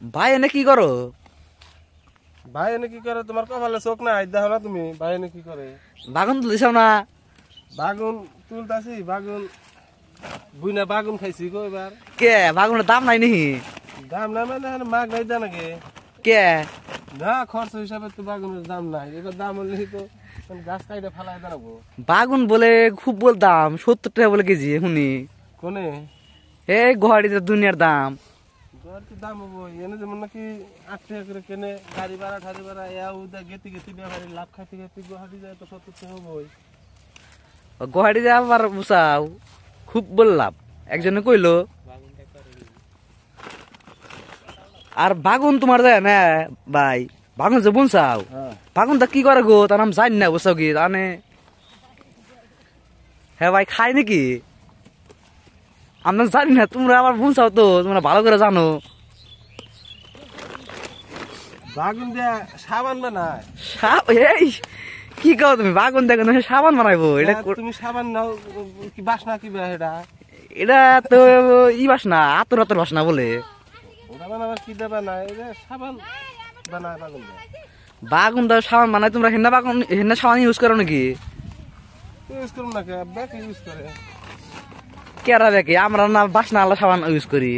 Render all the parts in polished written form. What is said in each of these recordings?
ভাই এনে কি করো? ভাই এনে কি করে? তোমার কপালে চোখ নাই, দেখো না তুমি ভাই এনে কি করে? বাগুন তুলিস না? বাগুন তুলতাছি, বাগুন বুইনা বাগুন খাইছি গো এবার। কে বাগুনের দাম নাই নি? দাম না মানে মাগ নাই দা নাকি? কে না খরচ হিসাবে তো বাগুনের দাম নাই, এবার দাম হলে তো গাছ কাইটে ফালাই দাঁড়াবো। বাগুন বলে খুব বল দাম, 70 টাকা বলে কেজি শুনি। কোনে এই গুয়াহাটিতে দুনিয়ার দাম। দাম হবো এনে যেমন নাকি 8 টাকা করে কেনে, গাড়ি ভাড়া ঠাড়ি ভাড়া গেতি গেতি ব্যাপারে লাভ খাইতে গেতে গুয়াহাটি যায় তো 70 টাকা হবোই। গুয়াহাটি আবার বুঝাও খুব বললাম, একজনে কইলো। আর বাগুন তোমার যায় না ভাই, বাগুন যে বুনছাও বাগুনটা কি করে গো তার নাম জানি না, বুঝছাও কি জানে? হ্যাঁ ভাই খাই নাকি আমরা জানি না, তোমরা আবার বুনছাও তো তোমরা ভালো করে জানো। বাগুন দিয়া সাবান বানায়। এই কি কও তুমি? বাগুন দেখো না সাবান বানাইবো? এটা তুমি সাবান নাও কি বাসনা কি এটা? এটা তো ই বাসনা, আতর আতর বাসনা বলে। ওটা বানাবার কি দেবা না, এটা সাবান বানায় বাগুন দিয়া। বাগুন দা সাবান বানায়, তোমরা হেন্না বাগুন হেন্না সাবান ইউজ করো নাকি? ইউজ করুন না কে ব্যাক ইউজ করে। কেরা দেখে আমরা না বাসনা আলা সাবান ইউজ করি।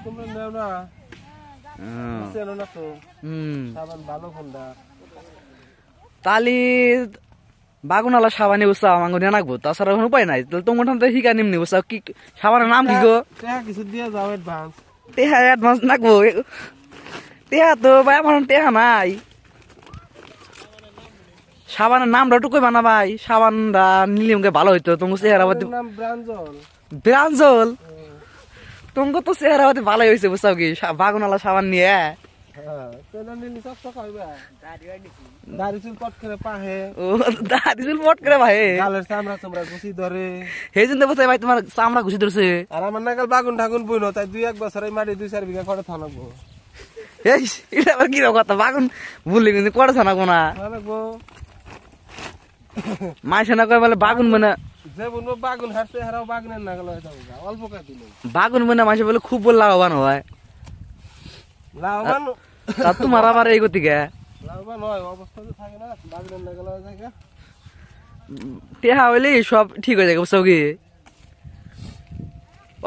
তোমরা নেও না চেনো না তো সাবান ভালো কোনটা। তালি বাগুন আলা সাবান ইউজ আমাকে নিয়ে নাকবো, তাছাড়া কোনো উপায় নাই। তাহলে তোমার ঠান্ডা শিখা নিমনি বুঝছাও কি সাবানের নাম কি গো? টাকা কিছু দিয়ে যাও অ্যাডভান্স। টেহা অ্যাডভান্স নাকবো? টেহা তো ভাই আমার টেহা নাই। সাবানের নামটা একটু কইবা না ভাই? সাবানটা নিলে ভালো হইতো, তোমার চেহারা পাতি। নাম ব্রাঞ্জল। ব্রাঞ্জল? তোমাকে তো চেহারা পাতি ভালোই হয়েছে বুঝছাও কি, বাগুন আলা সাবান নিয়ে। দাড়ি চুল পট করে পাহে। ও দাড়ি চুল পট করে ভাই, গালের চামড়া চামড়া ঘুষি ধরে। সেই জন্য বলছে ভাই তোমার চামড়া ঘুষি ধরছে। আর আমার নাগাল বাগুন ঠাগুন বইনো, তাই 2-1 বছর এই মাটি 2-4 বিঘা করে থানাবো। এই এটা আবার কি কথা? বাগুন বললি কিন্তু করে থানাবো না, থানাবো মাইসে না কয় বলে বাগুন মানে যে বলবো বাগুন হাঁটতে হারাও বাগুনের নাগাল হয়ে যাবো, অল্প কাজ দিল বাগুন মানে মাইসে বলে খুব বল লাভবান হয়। লাভবান তা তোমার আবার এই গতিকে লাভবান হয় অবস্থা তো থাকে না, বাগুনের নাগাল হয়ে যায়। টেহা হইলে সব ঠিক হয়ে যায় বুঝছো কি,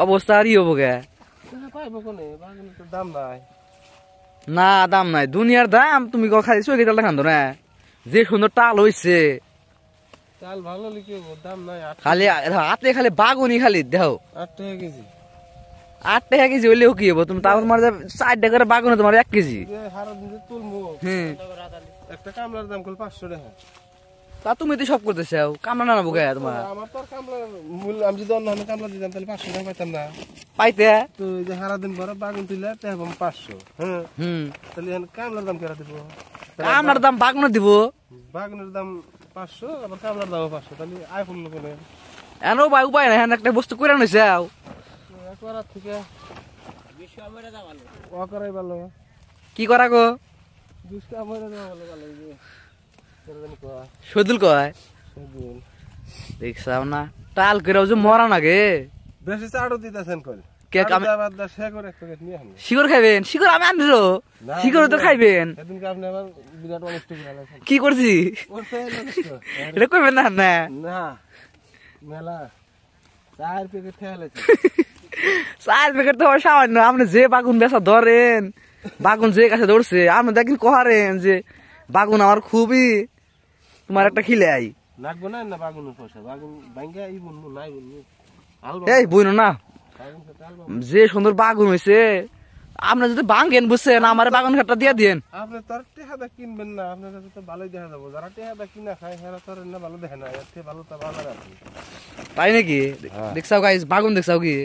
অবস্থা আর ই হবো গে। পাইবো কোনে, বাগুনের তো দাম নাই। না দাম নাই, দুনিয়ার দাম। তুমি খালি চোখে তালটা খান্দ না, যে সুন্দর টাল হইছে। চাল ভালো লিখে দাম নাই। খালি হাতে খালি বাগুনি খালি দেহ 8 টাকা কেজি। 8 টাকা কেজি হইলেও কি হবো? তুমি তারপর তোমার 4 টাকা করে বাগুনে তোমার 1 কেজি। হারা দিন যে তুলবো একটা কামলার দাম করলে 500 টাকা। তা তুমি তো সব করতে চাও, কামলা না বুকে তোমার। আমার তো আর কামলার মূল্য, আমি যদি অন্য কামলা দিতাম তাহলে 500 টাকা পাইতাম না। পাইতে তো এই যে সারা দিন পরে বাগুন তুলে টাকা 500। হ্যাঁ তাহলে কামলার দাম কেরা দিব? কামলার দাম বাগুনে দিব। বাগুনের দাম 500 আবার কামলার দাম 500, তাহলে আয় পড়লো কোনে? এনো ভাই উপায় নাই, একটা বস্তু করে নিছে একবার থেকে ও করাই ভালো। কি করা গো? দুষ্টা মরে দেওয়া ভালো ভালো। এই যে সদুল কয় দেখছাও না, টাল করে যে মরা নাগে বেশি চাড়ও দিতেছেন কল। কে কামে শেয়ার করে একটা নিয়ে আসেন। শিকড় খাইবেন? শিকড় আমি আনছো, শিকড় তো খাইবেন। সেদিনকে আপনি আবার বিরাট অনিষ্ট করে আলেন। কি করছি এটা কইবেন না? না না মেলা 4 প্যাকেট খেয়ালেছে। 4 প্যাকেট তো সামান্য। আপনি যে বাগুন বেচা ধরেন, বাগুন যে কাছে ধরছে আপনি দেখেন কহারেন যে বাগুন আমার খুবই তোমার একটা খিলে আই লাগবো না না বাগুনের পয়সা। বাগুন ভাঙ্গা এই বলবো নাই বলবো এই বইনো না, যে সুন্দর বাগুন হয়েছে। আপনি যদি বাঙ্গেন বুঝছেন, আমার বাগুন খাটটা দিয়ে দিন। আপনি তোর টেহাদা কিনবেন না, আপনার কাছে তো ভালোই দেখা যাবো। যারা টেহাদা কিনা খায় হেরা তোর না ভালো দেখে না, এর থেকে ভালো তা ভালো রাখি। তাই নাকি? দেখছাও গাইস বাগুন দেখছাও কি?